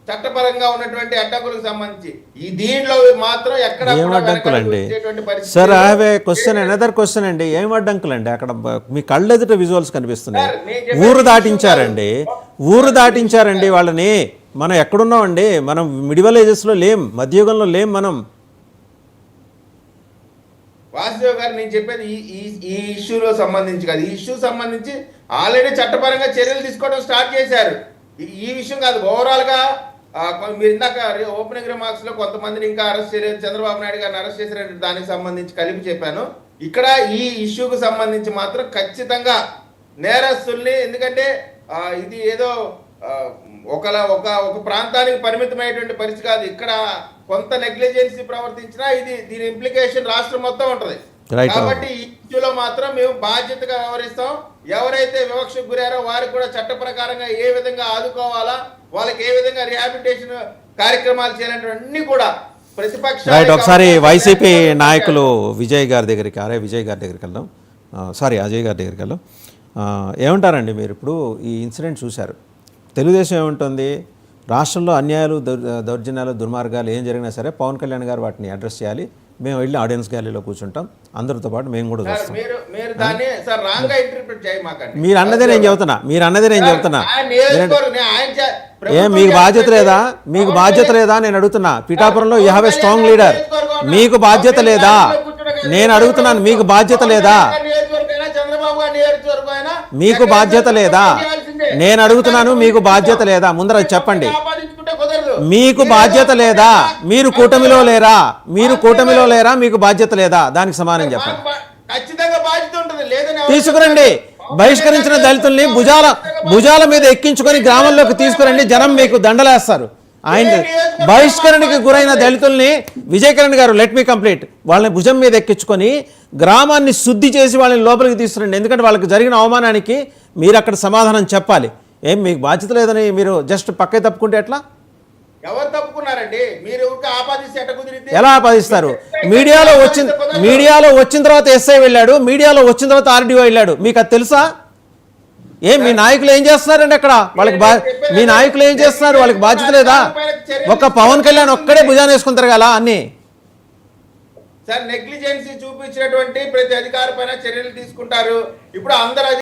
చట్టపరంగా ఉన్నటువంటి అడ్డంకులకు సంబంధించి ఈ దీనిలో మాత్రం ఎక్కడ ఏం అడ్డంకులండి sir? I have a question, another question అండి. ఏం అడ్డంకులండి అక్కడ? మీ కళ్ళు ఎదుట విజువల్స్ కనిపిస్తున్నాయి. ఊరు దాటించారండి, ఊరు దాటించారండి వాళ్ళని. మనం ఎక్కడున్నామండి? మనం మిడివల్ ఏజెస్లో లేం, మధ్యయుగంలో లేం మనం. వాసుదేవ్ గారు నేను చెప్పేది ఈ ఇష్యూలో సంబంధించి కాదు. ఈ ఇష్యూ సంబంధించి ఆల్రెడీ చట్టపరంగా చర్యలు తీసుకోవడం స్టార్ట్ చేశారు. ఈ విషయం కాదు, ఓవరాల్గా మీరు ఇందాక ఓపెనింగ్ రిమార్క్స్ లో కొంతమందిని ఇంకా అరెస్ట్ చేయలేదు, చంద్రబాబు నాయుడు గారిని అరెస్ట్ చేశారంటే దానికి సంబంధించి కలిపి చెప్పాను. ఇక్కడ ఈ ఇష్యూకు సంబంధించి మాత్రం ఖచ్చితంగా నేరస్తుల్ని, ఎందుకంటే ఇది ఏదో ఒక ప్రాంతానికి పరిమితమైనటువంటి పరిస్థితి కాదు. ఇక్కడ కొంత నెగ్లిజెన్సీ ప్రవర్తించినా దీని ఇంప్లికేషన్ రాష్ట్రం మొత్తం ఉంటది. కాబట్టి ఈ ఇష్యూలో మాత్రం మేము బాధ్యతగా వ్యవహరిస్తాం. ఎవరైతే వివక్షకు గురారో వారికి కూడా చట్ట ప్రకారంగా ఏ విధంగా ఆదుకోవాలా, వాళ్ళకి ఏ విధంగా రిహాబిలిటేషన్ కార్యక్రమాలు చేయాలన్నీ కూడా ప్రతిపక్ష ఒకసారి వైసీపీ నాయకులు విజయ్ గారి దగ్గరికి, విజయ్ గారి దగ్గరికి వెళ్దాం. అజయ్ గారి దగ్గరికి వెళ్దాం. ఏమంటారండి మీరు? ఇప్పుడు ఈ ఇన్సిడెంట్ చూశారు. తెలుగుదేశం ఏముంటుంది? రాష్ట్రంలో అన్యాయాలు, దౌర్జన్యాలు, దుర్మార్గాలు ఏం జరిగినా సరే పవన్ కళ్యాణ్ గారు వాటిని అడ్రస్ చేయాలి. మేము వెళ్ళి ఆడియన్స్ గ్యాలరీలో కూర్చుంటాం, అందరితో పాటు మేము కూడా చూస్తాం. మీరు అన్నదే నేను చెబుతున్నా, ఏం మీకు బాధ్యత లేదా? మీకు బాధ్యత లేదా నేను అడుగుతున్నా. పిఠాపురంలో you have a strong leader, మీకు బాధ్యత లేదా? నేను అడుగుతున్నాను, మీకు బాధ్యత లేదా? మీకు బాధ్యత లేదా? నేను అడుగుతున్నాను, మీకు బాధ్యత లేదా? ముందర చెప్పండి. మీకు బాధ్యత లేదా? మీరు కూటమిలో లేరా? మీకు బాధ్యత లేదా? దానికి సమానం చెప్పండి. తీసుకురండి. బహిష్కరించిన దళితుల్ని భుజాల మీద ఎక్కించుకొని గ్రామంలోకి తీసుకురండి. జనం మీకు దండలేస్తారు. ఆయన బహిష్కరణకి గురైన దళితుల్ని విజయ్ కిరణ్ గారు, లెట్ మీ కంప్లీట్, వాళ్ళని భుజం మీద ఎక్కించుకొని గ్రామాన్ని శుద్ధి చేసి వాళ్ళని లోపలికి తీసుకురండి. ఎందుకంటే వాళ్ళకి జరిగిన అవమానానికి మీరు అక్కడ సమాధానం చెప్పాలి. ఏం మీకు బాధ్యత లేదని మీరు జస్ట్ పక్కే తప్పుకుంటే ఎట్లా? ఎవరు తప్పుకున్నారండి? మీరు ఎలా ఆపాదిస్తారు? మీడియాలో వచ్చిన తర్వాత ఎస్ఐ వెళ్ళాడు, మీడియాలో వచ్చిన తర్వాత ఆర్డీఓ వెళ్ళాడు. మీకు అది తెలుసా? మీ నాయకులు ఏం చేస్తున్నారండి అక్కడ? మీ నాయకులు ఏం చేస్తున్నారు? వాళ్ళకి బాధ్యత లేదా? ఒక పవన్ కళ్యాణ్ ఒక్కడే భుజాన్ని వేసుకుని తిరగాల అన్ని? సార్, నెగ్లిజెన్సీ చూపించినటువంటి ప్రతి అధికారి పైన చర్యలు తీసుకుంటారు. ఇప్పుడు అందరూ